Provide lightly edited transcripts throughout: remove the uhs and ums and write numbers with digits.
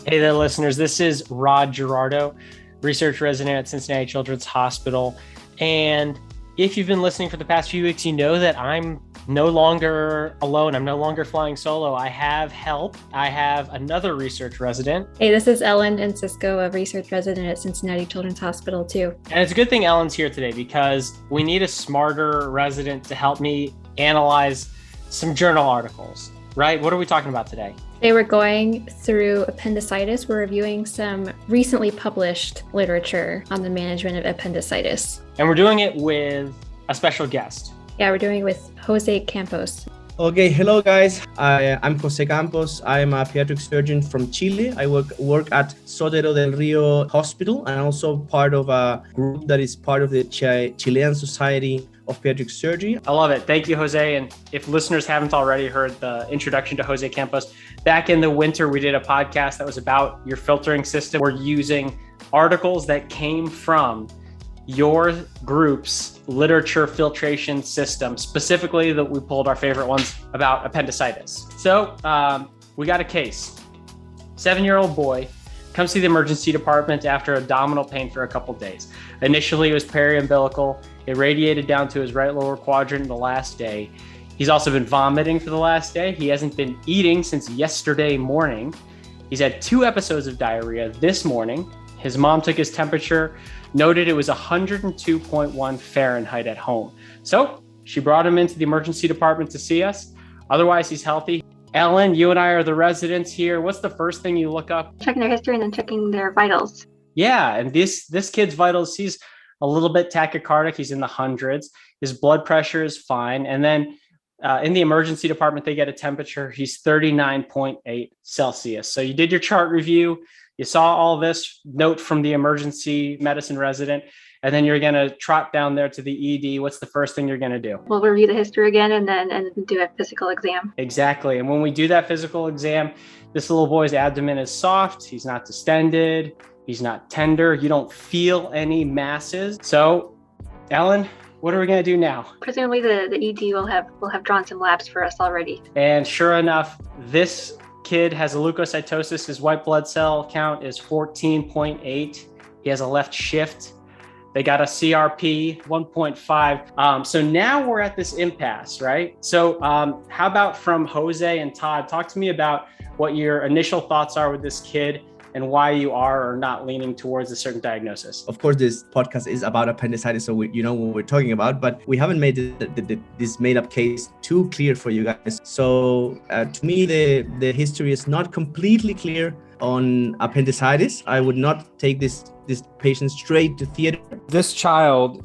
Hey there, listeners. This is Gerardo, research resident at Cincinnati Children's Hospital. And if you've been listening for the past few weeks, you know that I'm no longer alone. I'm no longer flying solo. I have help. I have another research resident. Hey, this is Ellen Encisco, a research resident at Cincinnati Children's Hospital too. And it's a good thing Ellen's here today because we need a smarter resident to help me analyze some journal articles, right? What are we talking about today? Today we're going through appendicitis. We're reviewing some recently published literature on the management of appendicitis. And we're doing it with a special guest. Yeah, we're doing it with Jose Campos. Okay, hello guys. I'm Jose Campos. I'm a pediatric surgeon from Chile. I work at Sotero del Rio Hospital and also part of a group that is part of the Chilean Society of Pediatric Surgery. I love it. Thank you, Jose. And if listeners haven't already heard the introduction to Jose Campos, back in the winter, we did a podcast that was about your filtering system. We're using articles that came from your group's literature filtration system, specifically that we pulled our favorite ones about appendicitis. So we got a case. 7-year-old boy comes to the emergency department after abdominal pain for a couple days. Initially, it was periumbilical. It radiated down to his right lower quadrant the last day. He's also been vomiting for the last day. He hasn't been eating since yesterday morning. He's had 2 episodes of diarrhea this morning. His mom took his temperature, noted it was 102.1 Fahrenheit at home. So she brought him into the emergency department to see us. Otherwise, he's healthy. Ellen, you and I are the residents here. What's the first thing you look up? Checking their history and then checking their vitals. Yeah, and this kid's vitals, he's a little bit tachycardic. He's in the hundreds. His blood pressure is fine. And then in the emergency department, they get a temperature. He's 39.8 Celsius. So you did your chart review. You saw all this note from the emergency medicine resident, and then you're going to trot down there to the ED. What's the first thing you're going to do? We'll review the history again and then do a physical exam. Exactly. And when we do that physical exam, this little boy's abdomen is soft. He's not distended. He's not tender. You don't feel any masses. So, Ellen, what are we going to do now? Presumably the ED will have drawn some labs for us already. And sure enough, this kid has a leukocytosis. His white blood cell count is 14.8. He has a left shift. They got a CRP 1.5. So now we're at this impasse, right? So how about from Jose and Todd, talk to me about what your initial thoughts are with this kid and why you are or not leaning towards a certain diagnosis. Of course, this podcast is about appendicitis, so you know what we're talking about, but we haven't made this made-up case too clear for you guys. So to me, the history is not completely clear on appendicitis. I would not take this patient straight to theater. This child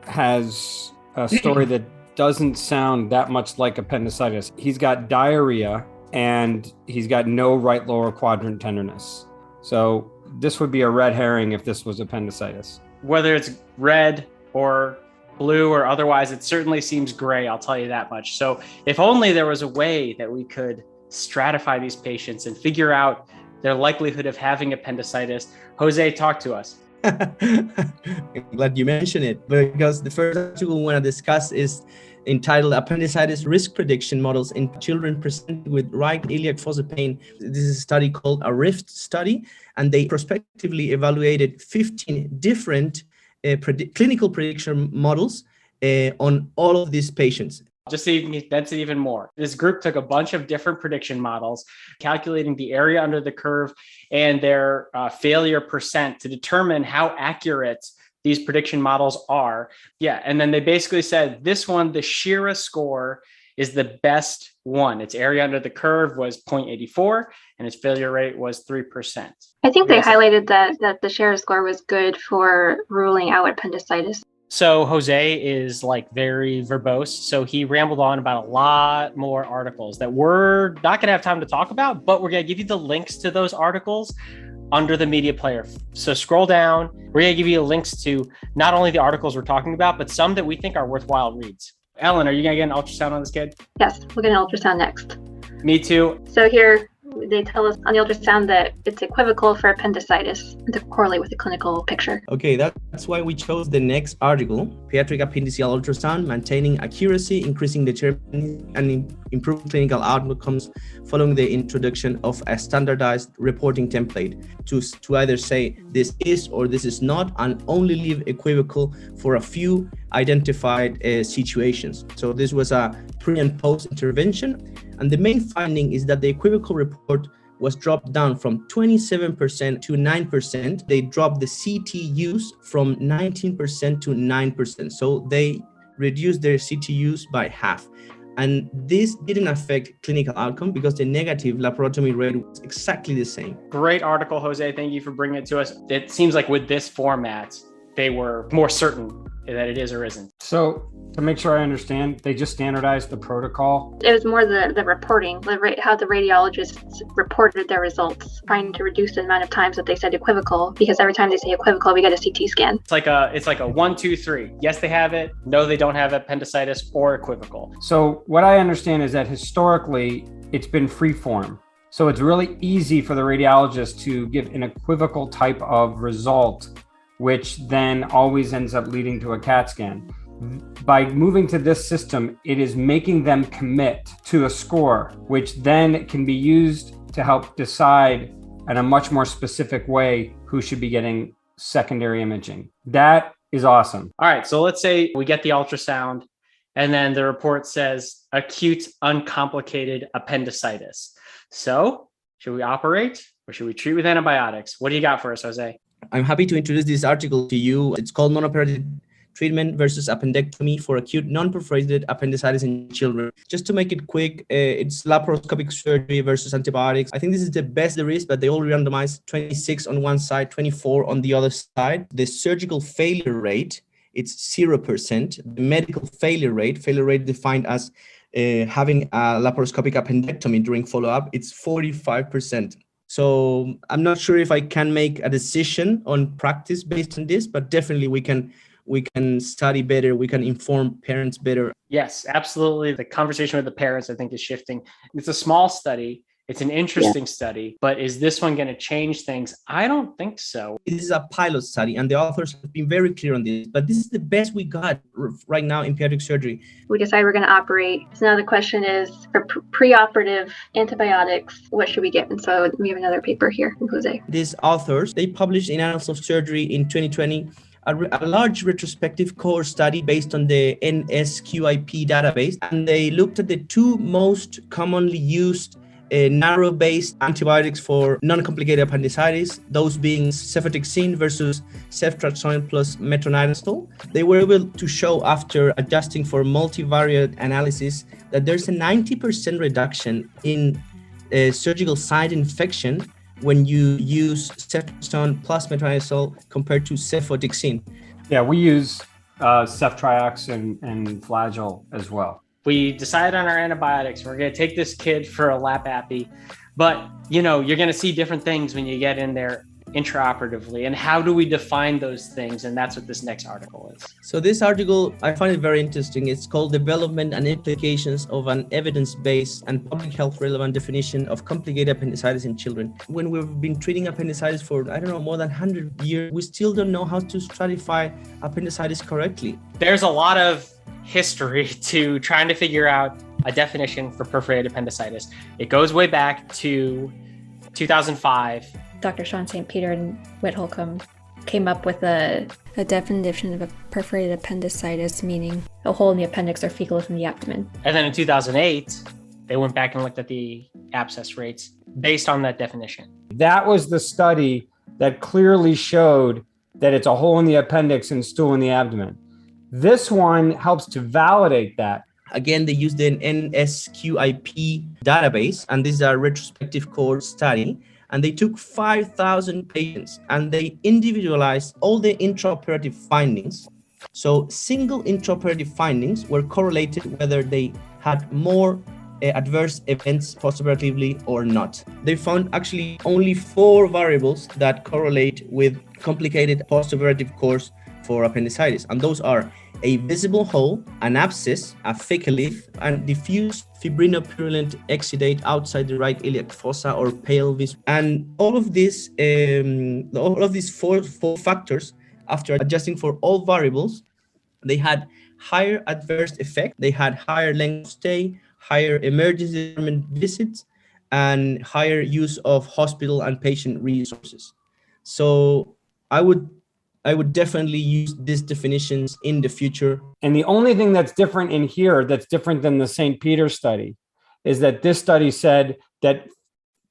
has a story that doesn't sound that much like appendicitis. He's got diarrhea and he's got no right lower quadrant tenderness. So this would be a red herring if this was appendicitis. Whether it's red or blue or otherwise, it certainly seems gray, I'll tell you that much. So if only there was a way that we could stratify these patients and figure out their likelihood of having appendicitis. Jose, talk to us. I'm glad you mentioned it, because the first article we want to discuss is entitled Appendicitis Risk Prediction Models in Children Presented with Right Iliac Fossa Pain. This is a study called a RIFT study, and they prospectively evaluated 15 different clinical prediction models on all of these patients. That's even more. This group took a bunch of different prediction models, calculating the area under the curve and their failure percent to determine how accurate these prediction models are. Yeah. And then they basically said this one, the Shira score is the best one. Its area under the curve was 0.84 and its failure rate was 3%. I think they highlighted that the Shira score was good for ruling out appendicitis. So Jose is like very verbose. So he rambled on about a lot more articles that we're not going to have time to talk about, but we're going to give you the links to those articles under the media player. So scroll down. We're going to give you links to not only the articles we're talking about, but some that we think are worthwhile reads. Ellen, are you going to get an ultrasound on this kid? Yes, we'll get an ultrasound next. Me too. So here They tell us on the ultrasound that it's equivocal for appendicitis to correlate with the clinical picture. Okay, that's why we chose the next article, Pediatric Appendiceal Ultrasound, Maintaining Accuracy, Increasing Determinism, and Improving Clinical Outcomes following the introduction of a standardized reporting template to either say this is or this is not, and only leave equivocal for a few identified situations. So this was a pre and post intervention. And the main finding is that the equivocal report was dropped down from 27% to 9%. They dropped the CT use from 19% to 9%. So they reduced their CT use by half. And this didn't affect clinical outcome because the negative laparotomy rate was exactly the same. Great article, Jose. Thank you for bringing it to us. It seems like with this format, they were more certain that it is or isn't. So to make sure I understand, they just standardized the protocol. It was more the reporting, how the radiologists reported their results, trying to reduce the amount of times that they said equivocal, because every time they say equivocal, we get a CT scan. It's like a 1, 2, 3. Yes, they have it. No, they don't have appendicitis or equivocal. So what I understand is that historically it's been free form. So it's really easy for the radiologist to give an equivocal type of result, which then always ends up leading to a CAT scan. By moving to this system, it is making them commit to a score, which then can be used to help decide in a much more specific way who should be getting secondary imaging. That is awesome. All right, so let's say we get the ultrasound and then the report says acute uncomplicated appendicitis. So should we operate or should we treat with antibiotics? What do you got for us, Jose? I'm happy to introduce this article to you. It's called Non-Operative Treatment versus Appendectomy for Acute Non-Perforated Appendicitis in Children. Just to make it quick, it's laparoscopic surgery versus antibiotics. I think this is the best there is, but they all randomized 26 on one side, 24 on the other side. The surgical failure rate, it's 0%. The medical failure rate defined as having a laparoscopic appendectomy during follow-up, it's 45%. So I'm not sure if I can make a decision on practice based on this, but definitely we can study better. We can inform parents better. Yes, absolutely. The conversation with the parents, I think, is shifting. It's a small study. It's an interesting study, but is this one going to change things? I don't think so. This is a pilot study, and the authors have been very clear on this, but this is the best we got right now in pediatric surgery. We decide we're going to operate. So now the question is, for preoperative antibiotics, what should we get? And so we have another paper here from Jose. These authors, they published in Annals of Surgery in 2020 a large retrospective cohort study based on the NSQIP database, and they looked at the two most commonly used narrow-based antibiotics for non-complicated appendicitis, those being ceftriaxone versus ceftriaxone plus metronidazole. They were able to show, after adjusting for multivariate analysis, that there's a 90% reduction in surgical site infection when you use ceftriaxone plus metronidazole compared to ceftriaxone. Yeah, we use ceftriaxone and Flagyl as well. We decide on our antibiotics. We're going to take this kid for a lap appy, but you're going to see different things when you get in there intraoperatively. And how do we define those things? And that's what this next article is. So this article, I find it very interesting. It's called Development and Implications of an Evidence-Based and Public Health Relevant Definition of Complicated Appendicitis in Children. When we've been treating appendicitis for, more than 100 years, we still don't know how to stratify appendicitis correctly. There's a lot of history to trying to figure out a definition for perforated appendicitis. It goes way back to 2005. Dr. Sean St. Peter and Whit Holcomb came up with a definition of a perforated appendicitis, meaning a hole in the appendix or fecal within the abdomen. And then in 2008, they went back and looked at the abscess rates based on that definition. That was the study that clearly showed that it's a hole in the appendix and stool in the abdomen. This one helps to validate that. Again, they used the NSQIP database, and this is a retrospective cohort study. And they took 5,000 patients and they individualized all the intraoperative findings. So single intraoperative findings were correlated whether they had more adverse events postoperatively or not. They found actually only 4 variables that correlate with complicated postoperative course for appendicitis. And those are a visible hole, an abscess, a fecal leaf, and diffuse fibrinopurulent exudate outside the right iliac fossa or pelvis. And all of these four factors, after adjusting for all variables, they had higher adverse effect. They had higher length of stay, higher emergency department visits, and higher use of hospital and patient resources. So I would definitely use these definitions in the future. And the only thing that's different in here, that's different than the St. Peter study, is that this study said that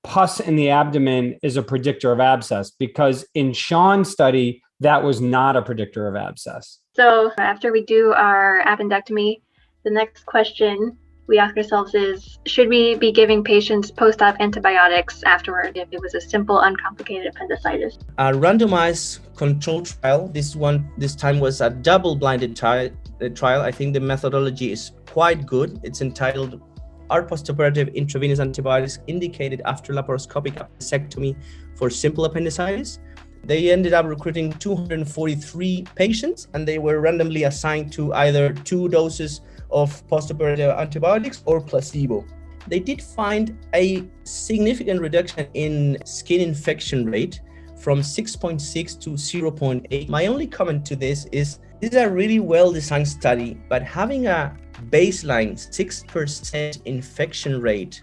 pus in the abdomen is a predictor of abscess, because in Sean's study, that was not a predictor of abscess. So after we do our appendectomy, the next question we ask ourselves is, should we be giving patients post-op antibiotics afterward if it was a simple, uncomplicated appendicitis? A randomized controlled trial, this time was a double-blinded trial. I think the methodology is quite good. It's entitled, "Are postoperative intravenous antibiotics indicated after laparoscopic appendectomy for simple appendicitis?" They ended up recruiting 243 patients, and they were randomly assigned to either 2 doses of postoperative antibiotics or placebo. They did find a significant reduction in skin infection rate from 6.6 to 0.8. My only comment to this is a really well-designed study, but having a baseline 6% infection rate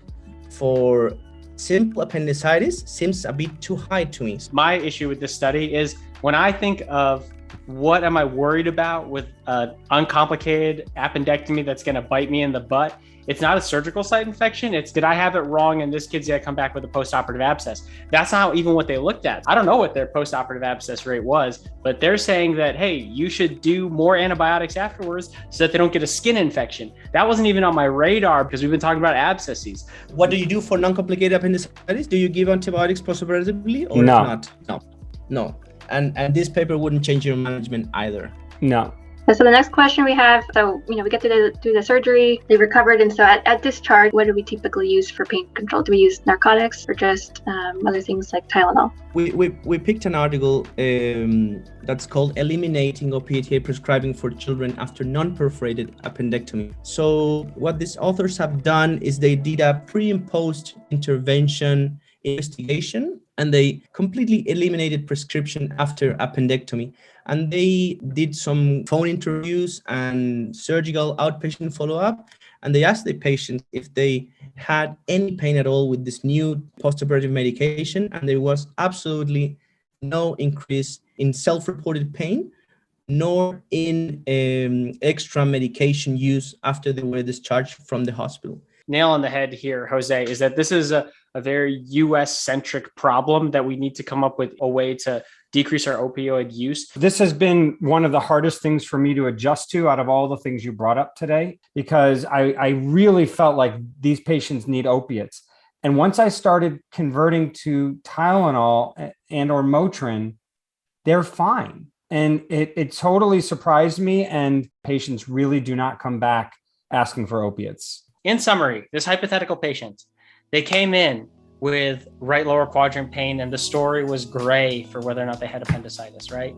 for simple appendicitis seems a bit too high to me. My issue with this study is when I think of what am I worried about with an uncomplicated appendectomy that's going to bite me in the butt, it's not a surgical site infection. It's, did I have it wrong and this kid's going to come back with a postoperative abscess? That's not even what they looked at. I don't know what their postoperative abscess rate was, but they're saying that, hey, you should do more antibiotics afterwards so that they don't get a skin infection. That wasn't even on my radar because we've been talking about abscesses. What do you do for non-complicated appendicitis? Do you give antibiotics postoperatively or No. not? No. And this paper wouldn't change your management either. No. And so the next question we have, we get to do the surgery, they recovered, and so at discharge, what do we typically use for pain control? Do we use narcotics or just other things like Tylenol? We picked an article that's called "Eliminating Opioid Prescribing for Children After Non-Perforated Appendectomy." So what these authors have done is they did a pre and post intervention investigation, and they completely eliminated prescription after appendectomy. And they did some phone interviews and surgical outpatient follow-up. And they asked the patients if they had any pain at all with this new postoperative medication. And there was absolutely no increase in self-reported pain, nor in extra medication use after they were discharged from the hospital. Nail on the head here, Jose, is that this is a very US-centric problem that we need to come up with a way to decrease our opioid use. This has been one of the hardest things for me to adjust to out of all the things you brought up today, because I really felt like these patients need opiates. And once I started converting to Tylenol and or Motrin, they're fine. And it totally surprised me. And patients really do not come back asking for opiates. In summary, this hypothetical patient, they came in with right lower quadrant pain, and the story was gray for whether or not they had appendicitis, right?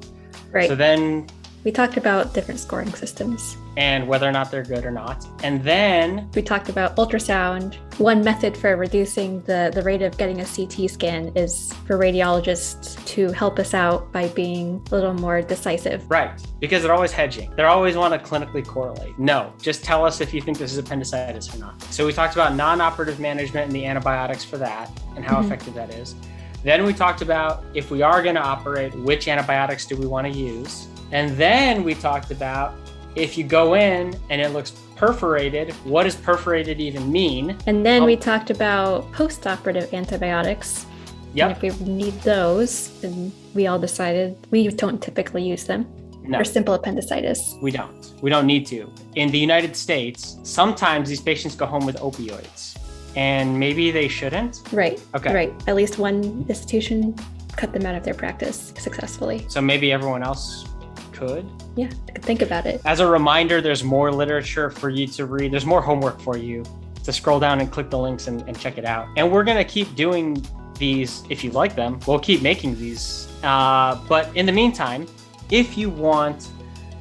Right. So then We talked about different scoring systems. And whether or not they're good or not. And then we talked about ultrasound. One method for reducing the rate of getting a CT scan is for radiologists to help us out by being a little more decisive. Right, because they're always hedging. They always want to clinically correlate. No, just tell us if you think this is appendicitis or not. So we talked about non-operative management and the antibiotics for that and how effective that is. Then we talked about if we are going to operate, which antibiotics do we want to use? And then we talked about if you go in and it looks perforated, what does perforated even mean? And then we talked about post-operative antibiotics. Yep. And if we need those, then we all decided we don't typically use them for simple appendicitis. We don't. We don't need to. In the United States, sometimes these patients go home with opioids, and maybe they shouldn't. Right. Okay. Right. At least one institution cut them out of their practice successfully. So maybe everyone else could. Yeah, think about it. As a reminder, there's more literature for you to read. There's more homework for you to scroll down and click the links and check it out. And we're going to keep doing these if you like them. We'll keep making these. But in the meantime, if you want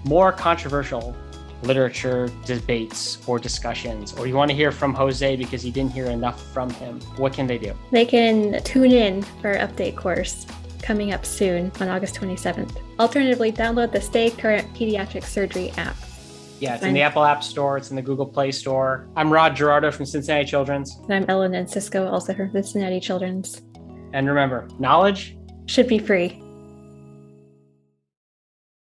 more controversial literature debates or discussions, or you want to hear from Jose because you didn't hear enough from him, what can they do? They can tune in for our update course coming up soon on August 27th. Alternatively, download the Stay Current Pediatric Surgery app. Yeah, it's in the Apple App Store. It's in the Google Play Store. I'm Rod Gerardo from Cincinnati Children's. And I'm Ellen Encisco, also from Cincinnati Children's. And remember, knowledge should be free.